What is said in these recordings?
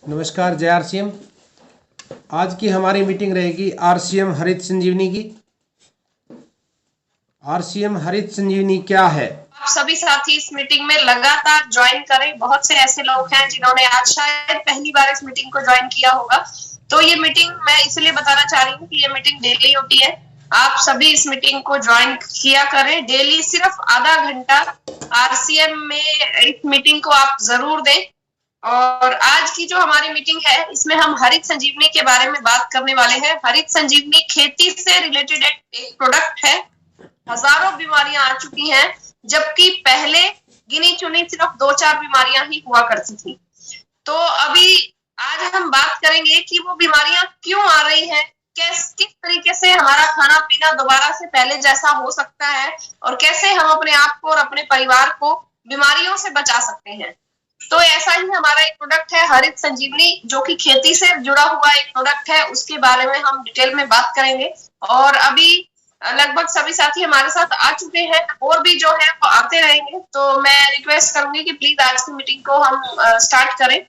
नमस्कार, जय आरसीएम। आज की हमारी मीटिंग रहेगी आरसीएम हरित संजीवनी की। आरसीएम हरित संजीवनी क्या है? आप सभी साथी इस मीटिंग में लगातार ज्वाइन करें। बहुत से ऐसे लोग हैं जिन्होंने आज शायद पहली बार इस मीटिंग को ज्वाइन किया होगा। तो ये मीटिंग मैं इसलिए बताना चाह रही हूँ कि ये मीटिंग डेली होती है। आप सभी इस मीटिंग को ज्वाइन किया करें। डेली सिर्फ आधा घंटा आरसीएम में इस मीटिंग को आप जरूर दें। और आज की जो हमारी मीटिंग है इसमें हम हरित संजीवनी के बारे में बात करने वाले हैं। हरित संजीवनी खेती से रिलेटेड एक प्रोडक्ट है। हजारों बीमारियां आ चुकी हैं, जबकि पहले गिनी चुनी सिर्फ 2-4 बीमारियां ही हुआ करती थी। तो अभी आज हम बात करेंगे कि वो बीमारियां क्यों आ रही हैं, किस तरीके से हमारा खाना पीना दोबारा से पहले जैसा हो सकता है और कैसे हम अपने आप को और अपने परिवार को बीमारियों से बचा सकते हैं। तो ऐसा ही हमारा एक प्रोडक्ट है हरित संजीवनी, जो कि खेती से जुड़ा हुआ एक प्रोडक्ट है। उसके बारे में हम डिटेल में बात करेंगे। और अभी लगभग सभी साथी हमारे साथ आ चुके हैं, और भी जो है वो आते रहेंगे। तो मैं रिक्वेस्ट करूंगी कि प्लीज आज की मीटिंग को हम स्टार्ट करें।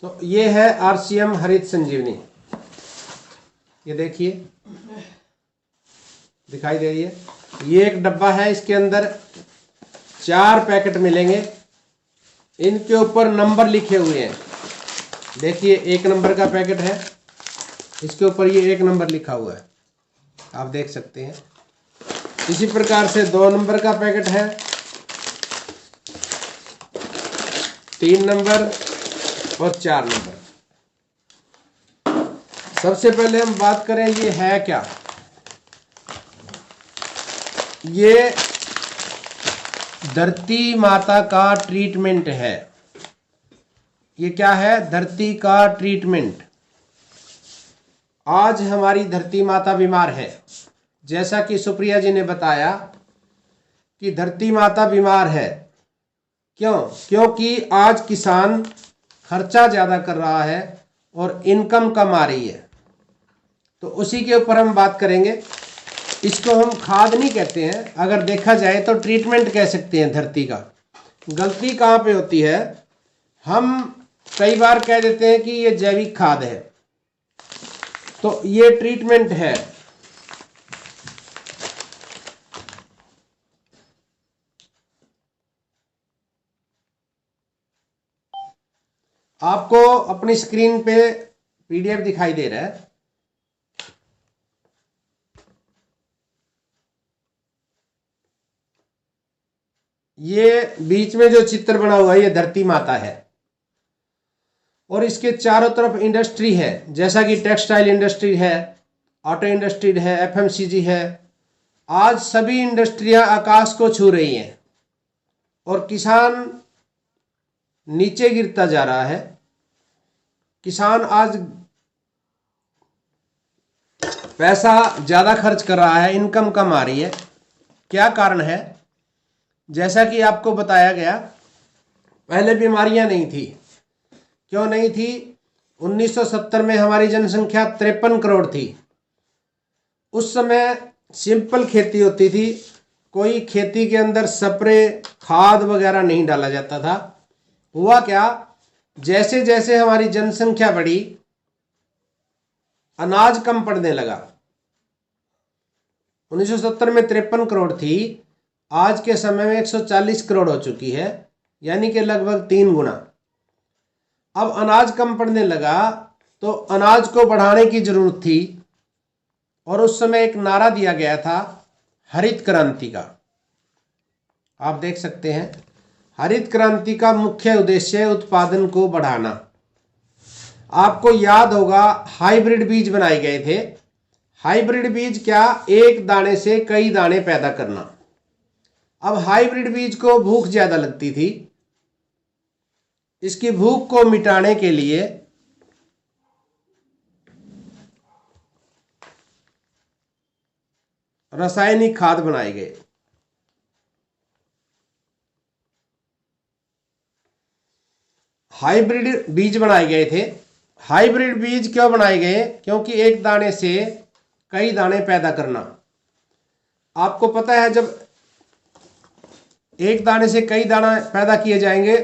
तो ये है आरसीएम हरित संजीवनी। ये देखिए, दिखाई दे रही है। ये एक डब्बा है, इसके अंदर 4 पैकेट मिलेंगे। इनके ऊपर नंबर लिखे हुए हैं। देखिए, 1 नंबर का पैकेट है, इसके ऊपर ये 1 नंबर लिखा हुआ है, आप देख सकते हैं। इसी प्रकार से 2 नंबर का पैकेट है, 3 नंबर और 4 नंबर। सबसे पहले हम बात करें ये है क्या। ये धरती माता का ट्रीटमेंट है। ये क्या है? धरती का ट्रीटमेंट। आज हमारी धरती माता बीमार है। जैसा कि सुप्रिया जी ने बताया कि धरती माता बीमार है। क्यों? क्योंकि आज किसान खर्चा ज़्यादा कर रहा है और इनकम कम आ रही है। तो उसी के ऊपर हम बात करेंगे। इसको हम खाद नहीं कहते हैं, अगर देखा जाए तो ट्रीटमेंट कह सकते हैं धरती का। गलती कहाँ पे होती है? हम कई बार कह देते हैं कि ये जैविक खाद है, तो ये ट्रीटमेंट है। आपको अपनी स्क्रीन पे पीडीएफ दिखाई दे रहा है। ये बीच में जो चित्र बना हुआ है ये धरती माता है, और इसके चारों तरफ इंडस्ट्री है, जैसा कि टेक्सटाइल इंडस्ट्री है, ऑटो इंडस्ट्री है, एफएमसीजी है। आज सभी इंडस्ट्रियां आकाश को छू रही हैं और किसान नीचे गिरता जा रहा है। किसान आज पैसा ज़्यादा खर्च कर रहा है, इनकम कम आ रही है। क्या कारण है? जैसा कि आपको बताया गया, पहले बीमारियां नहीं थी। क्यों नहीं थी? 1970 में हमारी जनसंख्या 53 करोड़ थी। उस समय सिंपल खेती होती थी, कोई खेती के अंदर स्प्रे खाद वगैरह नहीं डाला जाता था। हुआ क्या, जैसे जैसे हमारी जनसंख्या बढ़ी, अनाज कम पड़ने लगा। 1970 में 53 करोड़ थी, आज के समय में 140 करोड़ हो चुकी है, यानी कि लगभग 3 गुना। अब अनाज कम पड़ने लगा तो अनाज को बढ़ाने की जरूरत थी, और उस समय एक नारा दिया गया था हरित क्रांति का। आप देख सकते हैं, हरित क्रांति का मुख्य उद्देश्य है उत्पादन को बढ़ाना। आपको याद होगा, हाइब्रिड बीज बनाए गए थे। हाइब्रिड बीज क्या? एक दाने से कई दाने पैदा करना। अब हाइब्रिड बीज को भूख ज्यादा लगती थी। इसकी भूख को मिटाने के लिए रासायनिक खाद बनाए गए। हाइब्रिड बीज बनाए गए थे। हाइब्रिड बीज क्यों बनाए गए? क्योंकि एक दाने से कई दाने पैदा करना। आपको पता है, जब एक दाने से कई दाना पैदा किए जाएंगे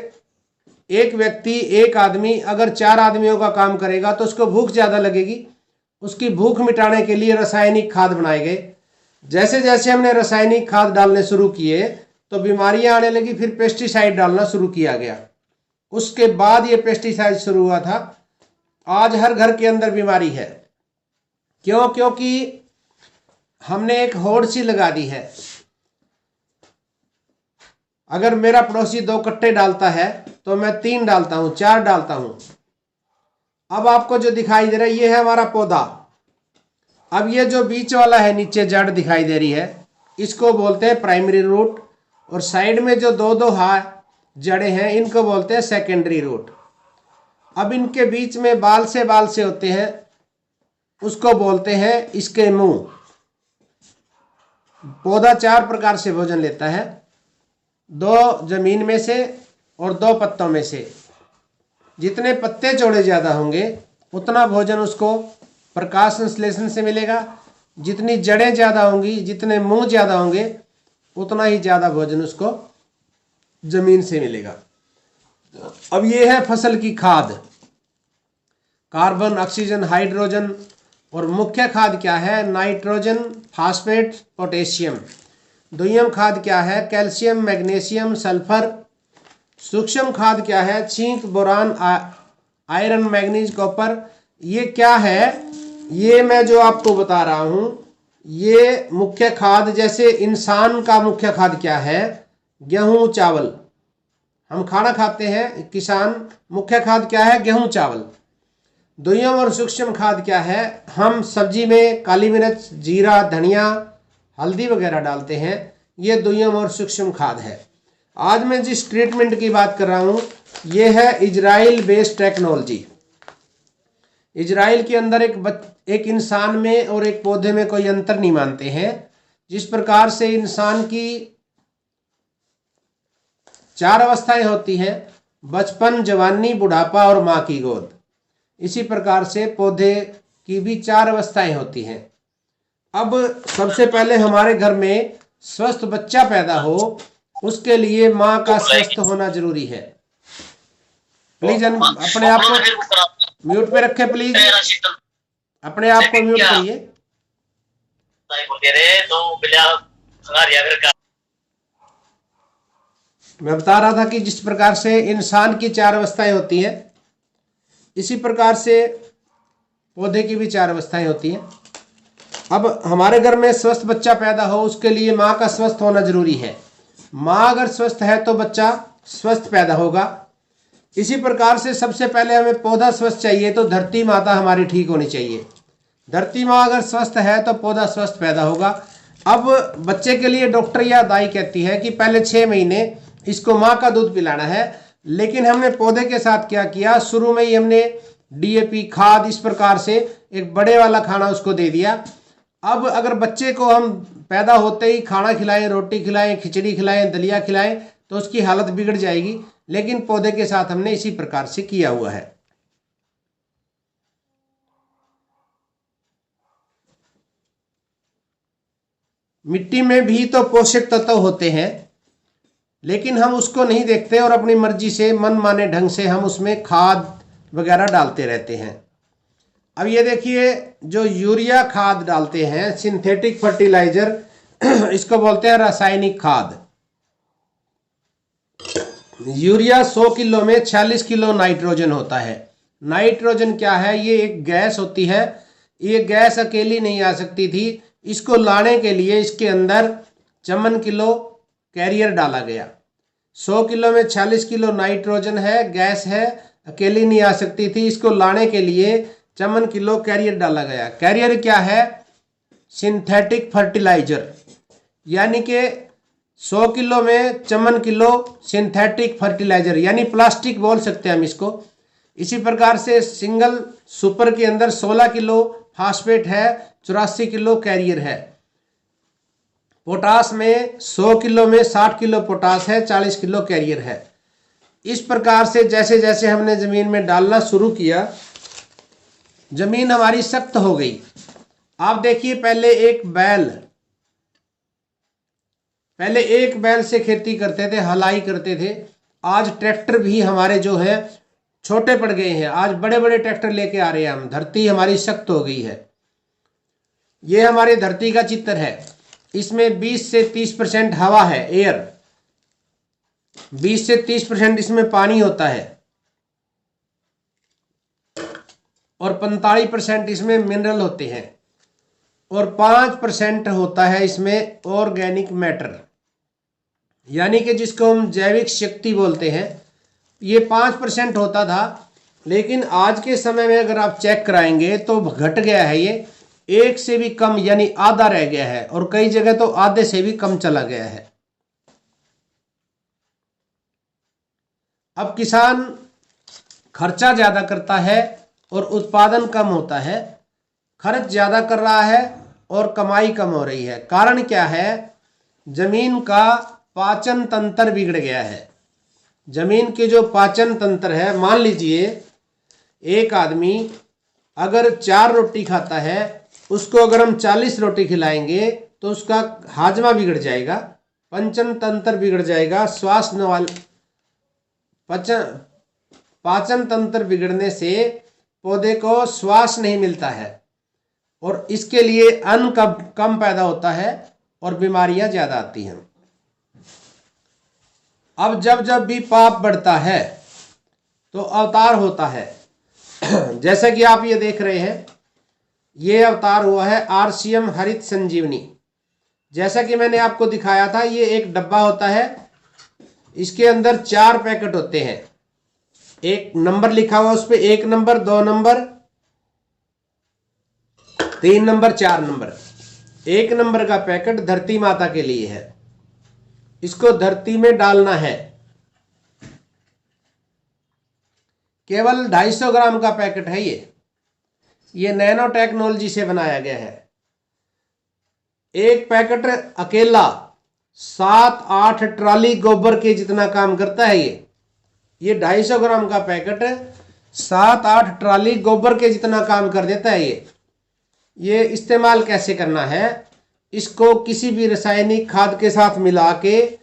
एक व्यक्ति, एक आदमी अगर 4 आदमियों का काम करेगा तो उसको भूख ज़्यादा लगेगी। उसकी भूख मिटाने के लिए रासायनिक खाद बनाए गए। जैसे जैसे हमने रासायनिक खाद डालने शुरू किए तो बीमारियां आने लगी, फिर पेस्टिसाइड डालना शुरू किया गया। उसके बाद ये पेस्टिसाइड शुरू हुआ था। आज हर घर के अंदर बीमारी है। क्यों? क्योंकि हमने एक होड़ सी लगा दी है। अगर मेरा पड़ोसी 2 कट्टे डालता है तो मैं 3 डालता हूं, 4 डालता हूं। अब आपको जो दिखाई दे रहा है ये है हमारा पौधा। अब ये जो बीच वाला है, नीचे जड़ दिखाई दे रही है, इसको बोलते हैं प्राइमरी रूट, और साइड में जो 2-2 जड़ें हैं इनको बोलते हैं सेकेंडरी रूट। अब इनके बीच में बाल से होते हैं, उसको बोलते हैं इसके मुंह। पौधा 4 प्रकार से भोजन लेता है, 2 जमीन में से और 2 पत्तों में से। जितने पत्ते चौड़े ज़्यादा होंगे उतना भोजन उसको प्रकाश संश्लेषण से मिलेगा। जितनी जड़ें ज़्यादा होंगी, जितने मुंह ज़्यादा होंगे, उतना ही ज़्यादा भोजन उसको जमीन से मिलेगा। अब ये है फसल की खाद, कार्बन, ऑक्सीजन, हाइड्रोजन। और मुख्य खाद क्या है? Nitrogen, phosphate, potassium. दुय्यम खाद क्या है? Calcium, magnesium, sulphur. सूक्ष्म खाद क्या है? Zinc, boron, iron, manganese, copper. ये क्या है? ये मैं जो आपको बता रहा हूं, ये मुख्य खाद। जैसे इंसान का मुख्य खाद क्या है? गेहूं, चावल। हम खाना खाते हैं, किसान, मुख्य खाद क्या है? गेहूं, चावल। दुय्यम और सूक्ष्म खाद क्या है? हम सब्जी में काली मिर्च, जीरा, धनिया, हल्दी वगैरह डालते हैं, ये दुय्यम और सूक्ष्म खाद है। आज मैं जिस ट्रीटमेंट की बात कर रहा हूँ ये है इजराइल बेस्ड टेक्नोलॉजी। इजराइल के अंदर एक इंसान में और एक पौधे में कोई अंतर नहीं मानते हैं। जिस प्रकार से इंसान की 4 अवस्थाएं होती हैं, बचपन, जवानी, बुढ़ापा और माँ की गोद, इसी प्रकार से पौधे की भी 4 अवस्थाएं होती हैं। अब सबसे पहले हमारे घर में स्वस्थ बच्चा पैदा हो, उसके लिए माँ का स्वस्थ होना जरूरी है। प्लीज अपने आप को म्यूट पे रखें, प्लीज अपने आप को म्यूट करिए। मैं बता रहा था कि जिस प्रकार से इंसान की 4 अवस्थाएं होती हैं, इसी प्रकार से पौधे की भी 4 अवस्थाएं होती हैं। अब हमारे घर में स्वस्थ बच्चा पैदा हो, उसके लिए माँ का स्वस्थ होना जरूरी है। माँ अगर स्वस्थ है तो बच्चा स्वस्थ पैदा होगा। इसी प्रकार से सबसे पहले हमें पौधा स्वस्थ चाहिए तो धरती माता हमारी ठीक होनी चाहिए। धरती माँ अगर स्वस्थ है तो पौधा स्वस्थ पैदा होगा। अब बच्चे के लिए डॉक्टर या दाई कहती है कि पहले 6 महीने इसको माँ का दूध पिलाना है, लेकिन हमने पौधे के साथ क्या किया, शुरू में ही हमने डीएपी खाद इस प्रकार से एक बड़े वाला खाना उसको दे दिया। अब अगर बच्चे को हम पैदा होते ही खाना खिलाएं, रोटी खिलाएं, खिचड़ी खिलाएं, दलिया खिलाएं तो उसकी हालत बिगड़ जाएगी, लेकिन पौधे के साथ हमने इसी प्रकार से किया हुआ है। मिट्टी में भी तो पोषक तत्व होते हैं, लेकिन हम उसको नहीं देखते और अपनी मर्जी से मनमाने ढंग से हम उसमें खाद वगैरह डालते रहते हैं। अब ये देखिए, जो यूरिया खाद डालते हैं, सिंथेटिक फर्टिलाइजर, इसको बोलते हैं रासायनिक खाद। यूरिया 100 किलो में 46 किलो नाइट्रोजन होता है। नाइट्रोजन क्या है? ये एक गैस होती है। ये गैस अकेली नहीं आ सकती थी, इसको लाने के लिए इसके अंदर 54 किलो कैरियर डाला गया। 100 किलो में 46 किलो नाइट्रोजन है, गैस है, अकेली नहीं आ सकती थी, इसको लाने के लिए 54 किलो कैरियर डाला गया। कैरियर क्या है? Synthetic fertiliser. यानी कि 100 किलो में 54 किलो सिंथेटिक फर्टिलाइजर, यानी प्लास्टिक बोल सकते हैं हम इसको। इसी प्रकार से सिंगल सुपर के अंदर 16 किलो फास्फेट है, 84 किलो कैरियर है। पोटास में 100 किलो में 60 किलो पोटास है, 40 किलो कैरियर है। इस प्रकार से जैसे जैसे हमने जमीन में डालना शुरू किया, जमीन हमारी सख्त हो गई। आप देखिए, पहले एक बैल से खेती करते थे, हलाई करते थे। आज ट्रैक्टर भी हमारे जो है छोटे पड़ गए हैं। आज बड़े बड़े ट्रैक्टर लेके आ रहे हैं हम। धरती हमारी सख्त हो गई है। ये हमारी धरती का चित्र है। इसमें 20 से 30% हवा है, एयर। 20 से 30% इसमें पानी होता है और 45% इसमें मिनरल होते हैं और 5% होता है इसमें ऑर्गेनिक मैटर, यानी कि जिसको हम जैविक शक्ति बोलते हैं। ये 5% होता था, लेकिन आज के समय में अगर आप चेक कराएंगे तो घट गया है। ये 1 से भी कम यानी आधा रह गया है और कई जगह तो आधे से भी कम चला गया है। अब किसान खर्चा ज्यादा करता है और उत्पादन कम होता है। खर्च ज्यादा कर रहा है और कमाई कम हो रही है। कारण क्या है? जमीन का पाचन तंत्र बिगड़ गया है। जमीन के जो पाचन तंत्र है, मान लीजिए एक आदमी अगर 4 रोटी खाता है, उसको अगर हम 40 रोटी खिलाएंगे तो उसका हाजमा बिगड़ जाएगा, पंचन तंत्र बिगड़ जाएगा। श्वास नवाल पाचन तंत्र बिगड़ने से पौधे को श्वास नहीं मिलता है और इसके लिए अन्न कम पैदा होता है और बीमारियां ज्यादा आती हैं। अब जब भी पाप बढ़ता है तो अवतार होता है। जैसा कि आप ये देख रहे हैं, ये अवतार हुआ है RCM हरित संजीवनी। जैसा कि मैंने आपको दिखाया था, ये एक डब्बा होता है। इसके अंदर 4 पैकेट होते हैं। एक नंबर लिखा हुआ, उस पर 1 number, 2 number, 3 number, 4 number. 1 number का पैकेट धरती माता के लिए है। इसको धरती में डालना है। केवल 250 ग्राम का पैकेट है ये नैनो टेक्नोलॉजी से बनाया गया है। एक पैकेट अकेला 7-8 ट्राली गोबर के जितना काम करता है। ये 250 ग्राम का पैकेट 7-8 ट्राली गोबर के जितना काम कर देता है। ये इस्तेमाल कैसे करना है? इसको किसी भी रासायनिक खाद के साथ मिला के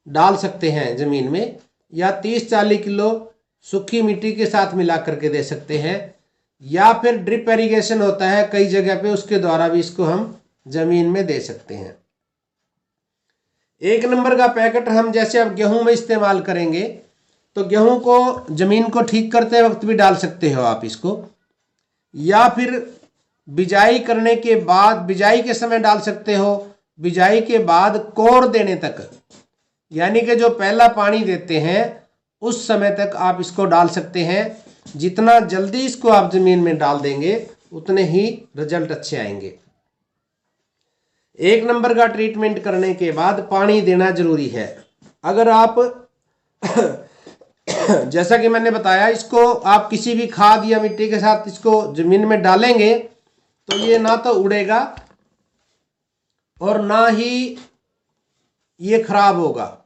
डाल सकते हैं जमीन में, या 30-40 किलो सूखी मिट्टी के साथ मिला करके दे सकते हैं, या फिर ड्रिप इरिगेशन होता है कई जगह पे, उसके द्वारा भी इसको हम जमीन में दे सकते हैं। 1 नंबर का पैकेट हम जैसे अब गेहूं में इस्तेमाल करेंगे तो गेहूं को जमीन को ठीक करते वक्त भी डाल सकते हो आप इसको, या फिर बिजाई करने के बाद, बिजाई के समय डाल सकते हो, बिजाई के बाद कोर देने तक, यानी कि जो पहला पानी देते हैं उस समय तक आप इसको डाल सकते हैं। जितना जल्दी इसको आप जमीन में डाल देंगे उतने ही रिजल्ट अच्छे आएंगे। 1 नंबर का ट्रीटमेंट करने के बाद पानी देना जरूरी है। अगर आप जैसा कि मैंने बताया, इसको आप किसी भी खाद या मिट्टी के साथ इसको जमीन में डालेंगे तो ये ना तो उड़ेगा और ना ही ये खराब होगा।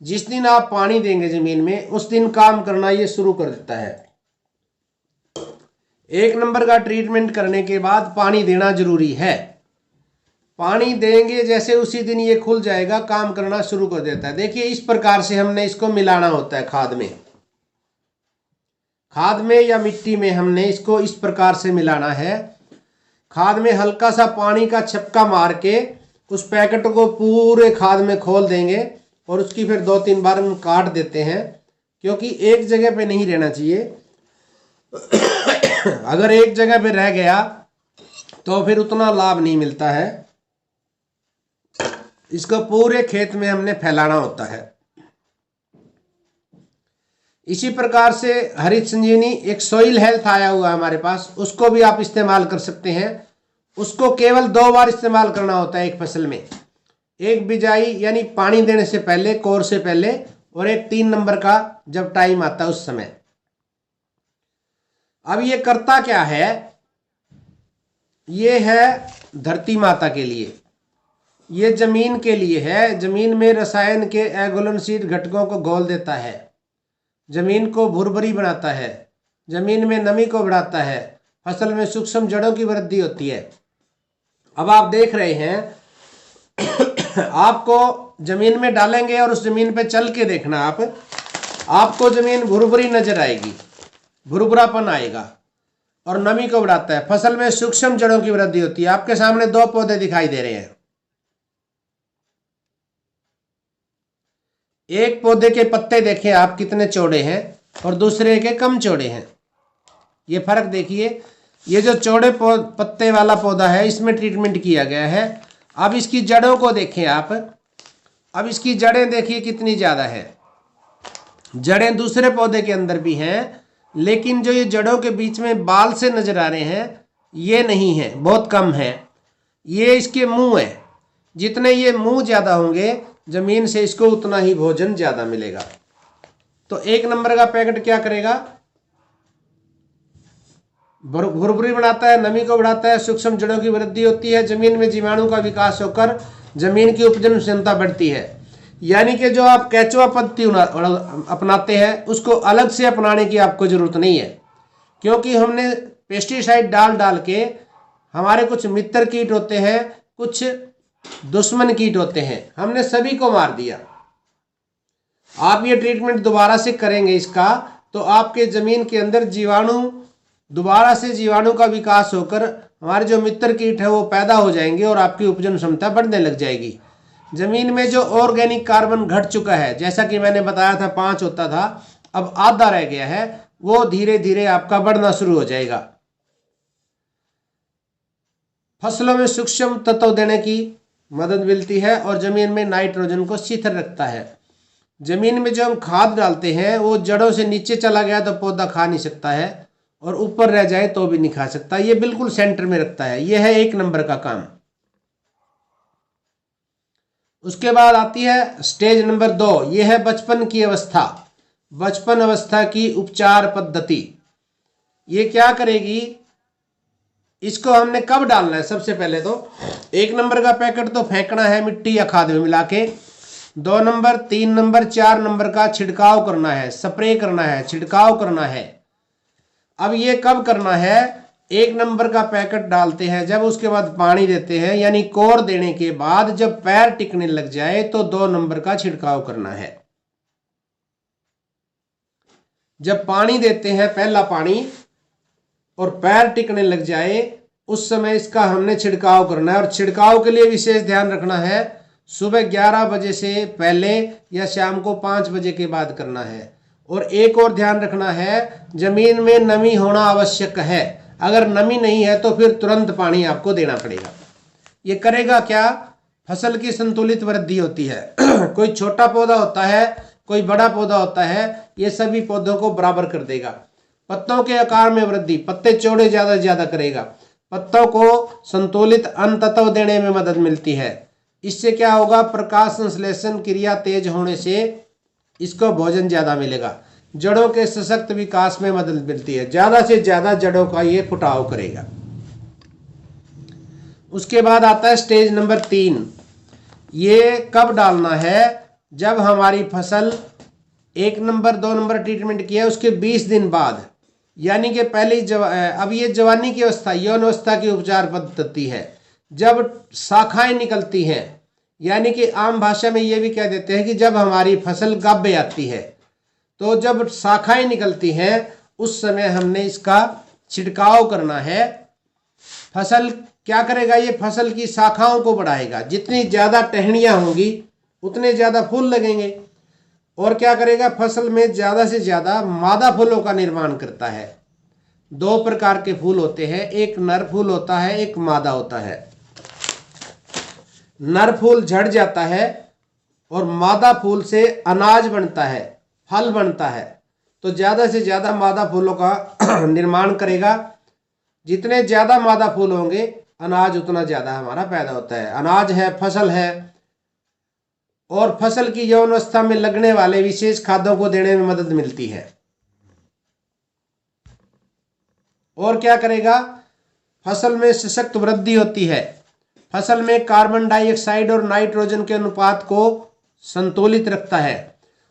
जिस दिन आप पानी देंगे जमीन में, उस दिन काम करना ये शुरू कर देता है। 1 नंबर का ट्रीटमेंट करने के बाद पानी देना जरूरी है। पानी देंगे जैसे उसी दिन ये खुल जाएगा, काम करना शुरू कर देता है। देखिए, इस प्रकार से हमने इसको मिलाना होता है खाद में या मिट्टी में हमने इसको इस प्रकार से मिलाना है। खाद में हल्का सा पानी का छपका मार के उस पैकेट को पूरे खाद में खोल देंगे और उसकी फिर 2-3 बार हम काट देते हैं, क्योंकि एक जगह पे नहीं रहना चाहिए। अगर एक जगह पे रह गया तो फिर उतना लाभ नहीं मिलता है। इसको पूरे खेत में हमने फैलाना होता है। इसी प्रकार से हरित संजीवनी एक सॉइल हेल्थ आया हुआ है हमारे पास, उसको भी आप इस्तेमाल कर सकते हैं। उसको केवल 2 बार इस्तेमाल करना होता है एक फसल में। एक बिजाई यानी पानी देने से पहले, कोर से पहले, और एक 3 नंबर का जब टाइम आता है उस समय। अब ये करता क्या है? ये है धरती माता के लिए, ये जमीन के लिए है। जमीन में रसायन के अघुलनशील घटकों को घोल देता है, जमीन को भुरभुरी बनाता है, जमीन में नमी को बढ़ाता है, फसल में सूक्ष्म जड़ों की वृद्धि होती है। अब आप देख रहे हैं, आपको जमीन में डालेंगे और उस जमीन पे चल के देखना आप आपको जमीन भुरभुरी नजर आएगी, भुरभुरापन आएगा और नमी को बढ़ाता है। फसल में सूक्ष्म जड़ों की वृद्धि होती है। आपके सामने 2 पौधे दिखाई दे रहे हैं। एक पौधे के पत्ते देखें आप कितने चौड़े हैं और दूसरे के कम चौड़े हैं। ये फर्क देखिए। ये जो चौड़े पत्ते वाला पौधा है इसमें ट्रीटमेंट किया गया है। अब इसकी जड़ों को देखें आप। अब इसकी जड़ें देखिए कितनी ज़्यादा है। जड़ें दूसरे पौधे के अंदर भी हैं, लेकिन जो ये जड़ों के बीच में बाल से नजर आ रहे हैं ये नहीं है, बहुत कम है। ये इसके मुंह है। जितने ये मुंह ज़्यादा होंगे जमीन से इसको उतना ही भोजन ज़्यादा मिलेगा। तो 1 नंबर का पैकेट क्या करेगा? भुरभुरी बढ़ाता है, नमी को बढ़ाता है, सूक्ष्म जड़ों की वृद्धि होती है, जमीन में जीवाणु का विकास होकर जमीन की उपजन क्षमता बढ़ती है। यानी कि जो आप केचुआ पद्धति अपनाते हैं उसको अलग से अपनाने की आपको जरूरत नहीं है, क्योंकि हमने पेस्टिसाइड डाल के, हमारे कुछ मित्र कीट होते हैं, कुछ दुश्मन कीट होते हैं, हमने सभी को मार दिया। आप ये ट्रीटमेंट दोबारा से करेंगे इसका, तो आपके जमीन के अंदर दोबारा से जीवाणु का विकास होकर हमारे जो मित्र कीट है वो पैदा हो जाएंगे और आपकी उपजन क्षमता बढ़ने लग जाएगी। जमीन में जो ऑर्गेनिक कार्बन घट चुका है, जैसा कि मैंने बताया था 5 होता था, अब आधा रह गया है, वो धीरे धीरे आपका बढ़ना शुरू हो जाएगा। फसलों में सूक्ष्म तत्व देने की मदद मिलती है और जमीन में नाइट्रोजन को स्थिर रखता है। जमीन में जो हम खाद डालते हैं वो जड़ों से नीचे चला गया तो पौधा खा नहीं सकता है, और ऊपर रह जाए तो भी नहीं खा सकता। ये बिल्कुल सेंटर में रखता है। ये है 1 नंबर का काम। उसके बाद आती है स्टेज नंबर 2। ये है बचपन की अवस्था। बचपन अवस्था की उपचार पद्धति। ये क्या करेगी? इसको हमने कब डालना है? सबसे पहले तो 1 नंबर का पैकेट तो फेंकना है मिट्टी या खाद में मिला के। 2 नंबर, 3 नंबर, 4 नंबर का छिड़काव करना है, स्प्रे करना है, छिड़काव करना है। अब ये कब करना है? 1 नंबर का पैकेट डालते हैं जब, उसके बाद पानी देते हैं, यानी कोर देने के बाद जब पैर टिकने लग जाए तो 2 नंबर का छिड़काव करना है। जब पानी देते हैं पहला पानी और पैर टिकने लग जाए उस समय इसका हमने छिड़काव करना है। और छिड़काव के लिए विशेष ध्यान रखना है, सुबह 11 बजे से पहले या शाम को 5 बजे के बाद करना है। और एक और ध्यान रखना है, जमीन में नमी होना आवश्यक है। अगर नमी नहीं है तो फिर तुरंत पानी आपको देना पड़ेगा। ये करेगा क्या? फसल की संतुलित वृद्धि होती है। कोई छोटा पौधा होता है, कोई बड़ा पौधा होता है, ये सभी पौधों को बराबर कर देगा। पत्तों के आकार में वृद्धि, पत्ते चौड़े ज्यादा करेगा। पत्तों को संतुलित अन्न तत्व देने में मदद मिलती है। इससे क्या होगा? प्रकाश संश्लेषण क्रिया तेज होने से इसको भोजन ज्यादा मिलेगा। जड़ों के सशक्त विकास में मदद मिलती है। ज्यादा से ज्यादा जड़ों का ये फुटाव करेगा। उसके बाद आता है स्टेज नंबर 3। ये कब डालना है? जब हमारी फसल 1 नंबर 2 नंबर ट्रीटमेंट किया उसके 20 दिन बाद, यानी कि पहले अब ये जवानी की अवस्था, यौन अवस्था की उपचार पद्धति है। जब शाखाएं निकलती हैं, यानी कि आम भाषा में ये भी कह देते हैं कि जब हमारी फसल गाभे आती है, तो जब शाखाएं निकलती हैं उस समय हमने इसका छिड़काव करना है। फसल क्या करेगा? ये फसल की शाखाओं को बढ़ाएगा। जितनी ज़्यादा टहनियाँ होंगी उतने ज़्यादा फूल लगेंगे। और क्या करेगा? फसल में ज़्यादा से ज़्यादा मादा फूलों का निर्माण करता है। 2 प्रकार के फूल होते हैं, एक नर फूल होता है, एक मादा होता है। नर फूल झड़ जाता है और मादा फूल से अनाज बनता है, फल बनता है। तो ज़्यादा से ज़्यादा मादा फूलों का निर्माण करेगा। जितने ज़्यादा मादा फूल होंगे अनाज उतना ज़्यादा हमारा पैदा होता है। अनाज है, फसल है। और फसल की यौन अवस्था में लगने वाले विशेष खाद्यों को देने में मदद मिलती है। और क्या करेगा? फसल में सशक्त वृद्धि होती है। फसल में कार्बन डाइऑक्साइड और नाइट्रोजन के अनुपात को संतुलित रखता है।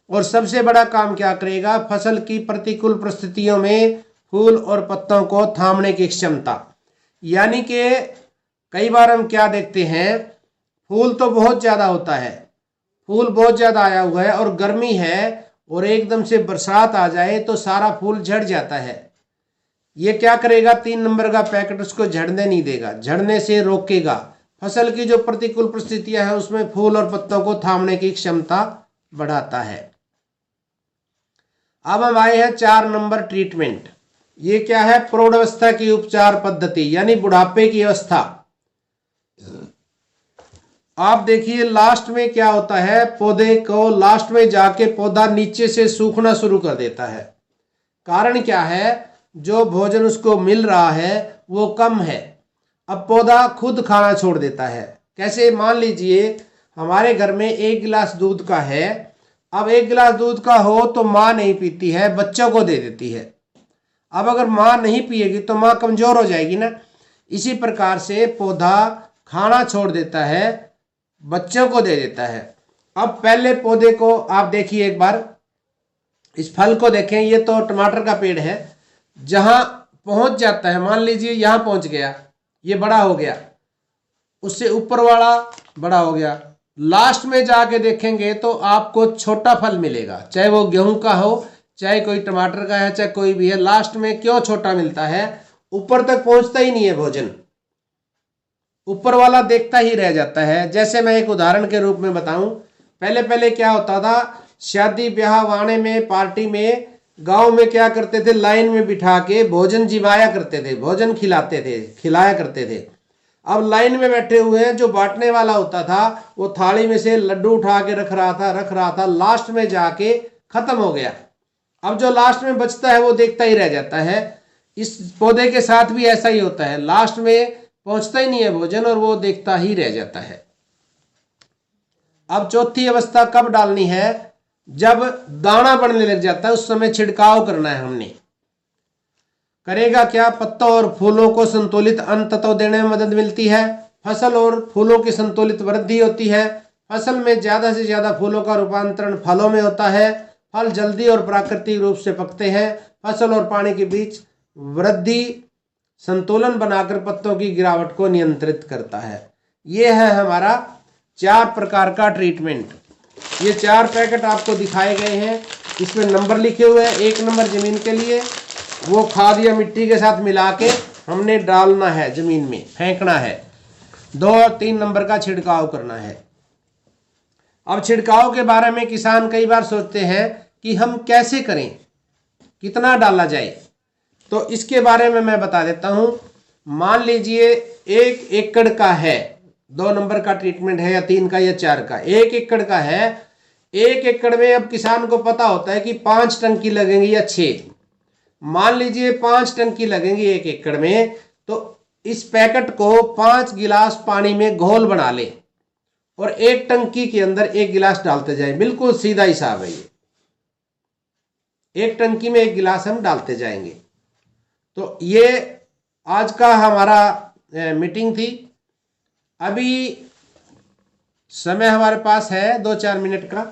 और सबसे बड़ा काम क्या करेगा? फसल की प्रतिकूल परिस्थितियों में फूल और पत्तों को थामने की क्षमता। यानी कि कई बार हम क्या देखते हैं, फूल तो बहुत ज़्यादा होता है, फूल बहुत ज़्यादा आया हुआ है और गर्मी है और एकदम से बरसात आ जाए तो सारा फूल झड़ जाता है। ये क्या करेगा, 3 नंबर का पैकेट उसको झड़ने नहीं देगा, झड़ने से रोकेगा। फसल की जो प्रतिकूल परिस्थितियां हैं उसमें फूल और पत्तों को थामने की क्षमता बढ़ाता है। अब हम आए हैं 4 नंबर ट्रीटमेंट। ये क्या है, प्रौढ़ावस्था की उपचार पद्धति यानी बुढ़ापे की अवस्था। आप देखिए लास्ट में क्या होता है, पौधे को लास्ट में जाके पौधा नीचे से सूखना शुरू कर देता है। कारण क्या है, जो भोजन उसको मिल रहा है वो कम है। अब पौधा खुद खाना छोड़ देता है। कैसे, मान लीजिए हमारे घर में 1 गिलास दूध का है। अब 1 गिलास दूध का हो तो माँ नहीं पीती है, बच्चों को दे देती है। अब अगर माँ नहीं पिएगी तो माँ कमजोर हो जाएगी ना। इसी प्रकार से पौधा खाना छोड़ देता है, बच्चों को दे देता है। अब पहले पौधे को आप देखिए, एक बार इस फल को देखें। ये तो टमाटर का पेड़ है, जहां पहुंच जाता है, मान लीजिए यहां पहुंच गया, ये बड़ा हो गया, उससे ऊपर वाला बड़ा हो गया। लास्ट में जाके देखेंगे तो आपको छोटा फल मिलेगा, चाहे वो गेहूं का हो, चाहे कोई टमाटर का है, चाहे कोई भी है। लास्ट में क्यों छोटा मिलता है, ऊपर तक पहुंचता ही नहीं है भोजन, ऊपर वाला देखता ही रह जाता है। जैसे मैं एक उदाहरण के रूप में बताऊं, पहले पहले क्या होता था, शादी ब्याह वाणे में, पार्टी में, गांव में क्या करते थे, लाइन में बिठा के भोजन जिवाया करते थे, भोजन खिलाते थे, खिलाया करते थे। अब लाइन में बैठे हुए हैं, जो बांटने वाला होता था वो थाली में से लड्डू उठा के रख रहा था, लास्ट में जाके खत्म हो गया। अब जो लास्ट में बचता है वो देखता ही रह जाता है। इस पौधे के साथ भी ऐसा ही होता है, लास्ट में पहुंचता ही नहीं है भोजन और वो देखता ही रह जाता है। अब चौथी अवस्था कब डालनी है, जब दाना बढ़ने लग जाता है, उस समय छिड़काव करना है हमने। करेगा क्या, पत्तों और फूलों को संतुलित अन्न तत्व देने में मदद मिलती है। फसल और फूलों की संतुलित वृद्धि होती है। फसल में ज्यादा से ज्यादा फूलों का रूपांतरण फलों में होता है। फल जल्दी और प्राकृतिक रूप से पकते हैं। फसल और पानी के बीच वृद्धि संतुलन बनाकर पत्तों की गिरावट को नियंत्रित करता है। ये है हमारा 4 प्रकार का ट्रीटमेंट। ये 4 पैकेट आपको दिखाए गए हैं, इसमें नंबर लिखे हुए हैं। 1 नंबर जमीन के लिए, वो खाद या मिट्टी के साथ मिला के हमने डालना है, जमीन में फेंकना है। 2 और 3 नंबर का छिड़काव करना है। अब छिड़काव के बारे में किसान कई बार सोचते हैं कि हम कैसे करें, कितना डाला जाए, तो इसके बारे में मैं बता देता हूं। मान लीजिए 1 एकड़ का है, 2 नंबर का ट्रीटमेंट है, या 3 का या 4 का। 1 एकड़ का है, 1 एकड़ में अब किसान को पता होता है कि 5 टंकी लगेंगी या 6। मान लीजिए 5 टंकी लगेंगी 1 एकड़ में, तो इस पैकेट को 5 गिलास पानी में घोल बना ले और 1 टंकी के अंदर 1 गिलास डालते जाएं। बिल्कुल सीधा हिसाब है ये, 1 टंकी में 1 गिलास हम डालते जाएंगे। तो ये आज का हमारा मीटिंग थी। अभी समय हमारे पास है 2-4 मिनट का।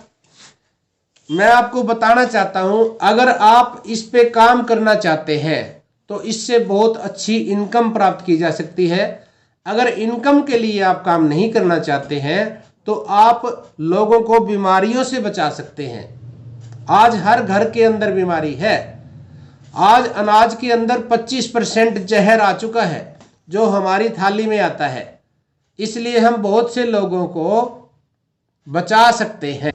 मैं आपको बताना चाहता हूं, अगर आप इस पे काम करना चाहते हैं तो इससे बहुत अच्छी इनकम प्राप्त की जा सकती है। अगर इनकम के लिए आप काम नहीं करना चाहते हैं तो आप लोगों को बीमारियों से बचा सकते हैं। आज हर घर के अंदर बीमारी है। आज अनाज के अंदर 25% जहर आ चुका है जो हमारी थाली में आता है। इसलिए हम बहुत से लोगों को बचा सकते हैं।